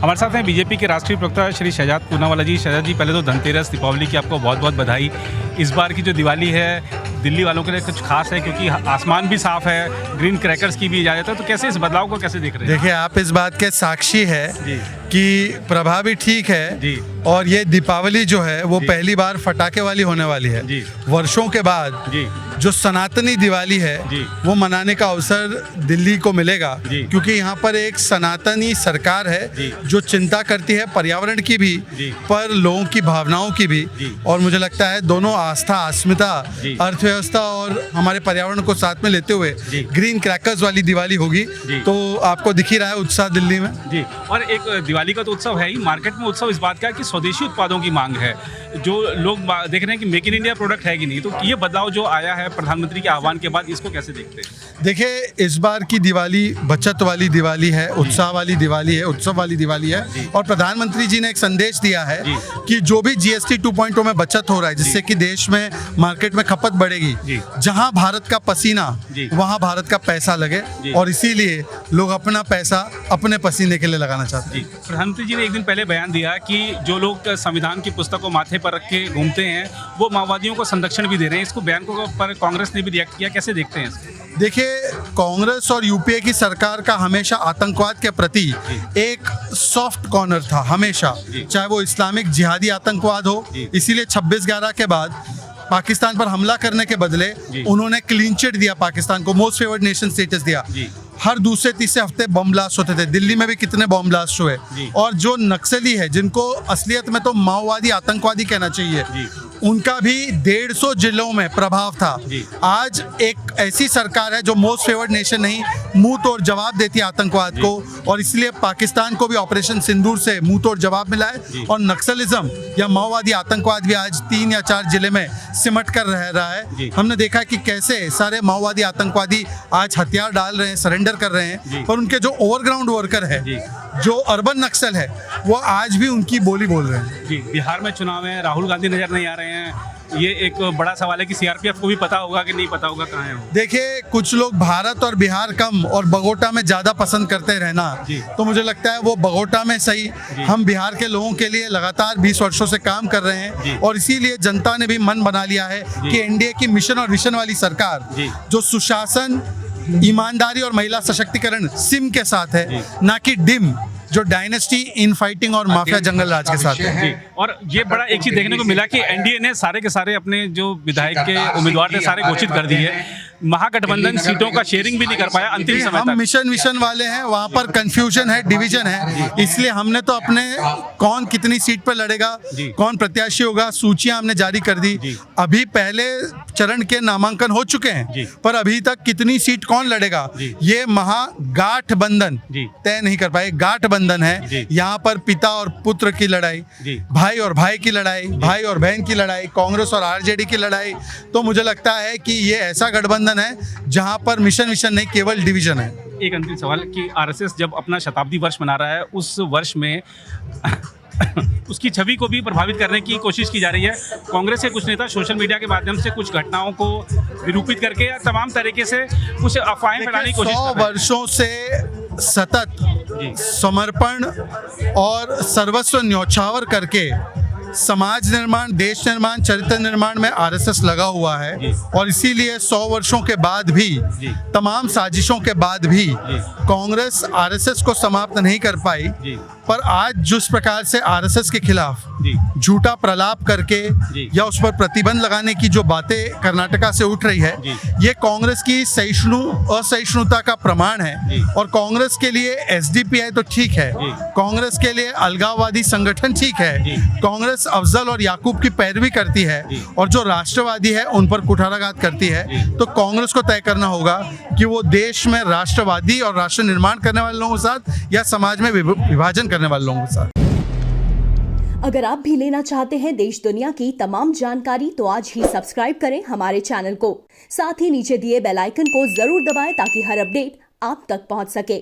हमारे साथ हैं बीजेपी के राष्ट्रीय प्रवक्ता श्री शहजाद पूनावाला जी। शहजाद जी, पहले तो धनतेरस दीपावली की आपको बहुत बहुत बधाई। इस बार की जो दिवाली है दिल्ली वालों के लिए कुछ खास है क्योंकि आसमान भी साफ है, ग्रीन क्रैकर्स की भी इजाज़त है, तो कैसे इस बदलाव को कैसे देख रहे हैं? देखिए, आप इस बात के साक्षी है जी कि प्रभाव भी ठीक है जी और ये दीपावली जो है वो पहली बार फटाके वाली होने वाली है। जी वर्षों के बाद जी जो सनातनी दिवाली है जी वो मनाने का अवसर दिल्ली को मिलेगा, जी क्योंकि यहाँ पर एक सनातनी सरकार है जी जो चिंता करती है पर्यावरण की भी जी पर लोगों की भावनाओं की भी। जी और मुझे लगता है दोनों आस्था, अस्मिता, जी अर्थव्यवस्था और हमारे पर्यावरण को साथ में लेते हुए जी ग्रीन क्रैकर्स वाली दिवाली होगी। जी तो आपको दिख ही रहा है उत्साह दिल्ली में। जी। और एक दिवाली का तो उत्सव है ही, मार्केट में उत्सव इस बात का है कि स्वदेशी उत्पादों की मांग है। जो लोग देख रहे हैं कि मेक इन इंडिया प्रोडक्ट है कि नहीं, तो ये बदलाव जो आया है प्रधानमंत्री के आह्वान के बाद, इसको कैसे देखते हैं? देखिए, इस बार की दिवाली बचत वाली दिवाली है, उत्साह वाली दिवाली है, उत्सव वाली दिवाली है। और प्रधानमंत्री जी ने एक संदेश दिया है कि जो भी GST 2.0 में बचत हो रहा है, जिससे कि देश में मार्केट में खपत बढ़ेगी, जहां भारत का पसीना वहां भारत का पैसा लगे, और इसीलिए लोग अपना पैसा अपने पसीने के लिए लगाना चाहते हैं। प्रधानमंत्री जी ने एक दिन पहले बयान दिया कि जो लोग संविधान की पुस्तक को माथे पर रख के घूमते हैं वो माओवादियों को संरक्षण भी दे रहे हैं। इसको बयान को पर कांग्रेस ने भी रिएक्ट किया, कैसे देखते हैं इसको? देखिए, कांग्रेस और यूपीए की सरकार का हमेशा आतंकवाद के प्रति एक सॉफ्ट कॉर्नर था, हमेशा, चाहे वो इस्लामिक जिहादी आतंकवाद हो। इसीलिए 26/11 के बाद पाकिस्तान पर हमला करने के बदले उन्होंने क्लीन चिट दिया, पाकिस्तान को मोस्ट फेवर्ड नेशन स्टेटस दिया। हर दूसरे तीसरे हफ्ते बम ब्लास्ट होते थे, दिल्ली में भी कितने बम ब्लास्ट हुए। और जो नक्सली है, जिनको असलियत में तो माओवादी आतंकवादी कहना चाहिए, उनका भी 150 जिलों में प्रभाव था। आज एक ऐसी सरकार है जो मोस्ट फेवर्ड नेशन नहीं, मुंह तोड़ जवाब देती है आतंकवाद को, और इसलिए पाकिस्तान को भी ऑपरेशन सिंदूर से मुंह तोड़ जवाब मिला है। और नक्सलिज्म या माओवादी आतंकवाद भी आज 3 या 4 जिले में सिमट कर रह रहा है। हमने देखा कि कैसे सारे माओवादी आतंकवादी आज हथियार डाल रहे हैं, सरेंडर कर रहे हैं, पर उनके जो ओवरग्राउंड वर्कर है, जो अर्बन नक्सल है, वो आज भी उनकी बोली बोल रहे हैं। जी, बिहार में चुनाव है, राहुल गांधी नजर नहीं आ रहे हैं। ये एक बड़ा सवाल है कि सीआरपीएफ को भी पता होगा कि नहीं पता होगा कहाँ है वो। देखिए, कुछ लोग भारत और बिहार कम और बगोटा में ज़्यादा पसंद करते रहना, तो मुझे लगता है वो बगोटा में सही। हम बिहार के लोगों के लिए लगातार 20 वर्षों से काम कर रहे हैं, और इसीलिए जनता ने भी मन बना लिया है कि एनडीए की मिशन और विजन वाली सरकार, जो सुशासन, ईमानदारी और महिला सशक्तिकरण सिम के साथ है, ना कि डिम, जो डायनेस्टी इन फाइटिंग और माफिया जंगल राज के साथ है। और ये बड़ा एक चीज देखने को मिला कि एनडीए ने सारे के सारे अपने जो विधायक के उम्मीदवार थे सारे घोषित कर दिए। महागठबंधन सीटों का शेयरिंग भी नहीं कर पाया अंतिम समय तक। हम मिशन विशन वाले हैं, वहाँ पर कंफ्यूजन है, डिवीजन है, इसलिए हमने तो अपने कौन कितनी सीट पर लड़ेगा, कौन प्रत्याशी होगा, सूचियां हमने जारी कर दी। अभी पहले चरण के नामांकन हो चुके हैं, पर अभी तक कितनी सीट कौन लड़ेगा ये महागठबंधन तय नहीं कर पाए। गठबंधन है, यहाँ पर पिता और पुत्र की लड़ाई, भाई और भाई की लड़ाई, भाई और बहन की लड़ाई, कांग्रेस और आरजेडी की लड़ाई। तो मुझे लगता है कि ये ऐसा गठबंधन है जहां पर मिशन विशन नहीं, केवल डिवीजन है। एक अंतिम सवाल कि आरएसएस जब अपना शताब्दी वर्ष मना रहा है, उस वर्ष में उसकी छवि को भी प्रभावित करने की कोशिश की जा रही है। कांग्रेस के कुछ नेता सोशल मीडिया के माध्यम से कुछ घटनाओं को निरूपित करके या तमाम तरीके से कुछ अफवाहें फैलाने की कोशिश कर रहे हैं। 100 वर्षों से सतत समर्पण और सर्वस्व न्यौछावर करके समाज निर्माण, देश निर्माण, चरित्र निर्माण में आरएसएस लगा हुआ है, और इसीलिए 100 वर्षों के बाद भी, तमाम साजिशों के बाद भी कांग्रेस आरएसएस को समाप्त नहीं कर पाई। पर आज जिस प्रकार से आरएसएस के खिलाफ झूठा प्रलाप करके या उस पर प्रतिबंध लगाने की जो बातें कर्नाटका से उठ रही है, ये कांग्रेस की असहिष्णुता का प्रमाण है। और कांग्रेस के लिए एसडीपीआई तो ठीक है, कांग्रेस के लिए अलगाववादी संगठन ठीक है, कांग्रेस अफजल और याकूब की पैरवी करती है, और जो राष्ट्रवादी है उन पर कुठाराघात करती है। तो कांग्रेस को तय करना होगा कि वो देश में राष्ट्रवादी और राष्ट्र निर्माण करने वाले लोगों के साथ या समाज में विभाजन करने वाले लोगों के साथ। अगर आप भी लेना चाहते हैं देश दुनिया की तमाम जानकारी, तो आज ही सब्सक्राइब करें हमारे चैनल को। साथ ही नीचे दिए बेल आइकन को जरूर दबाएं ताकि हर अपडेट आप तक पहुंच सके।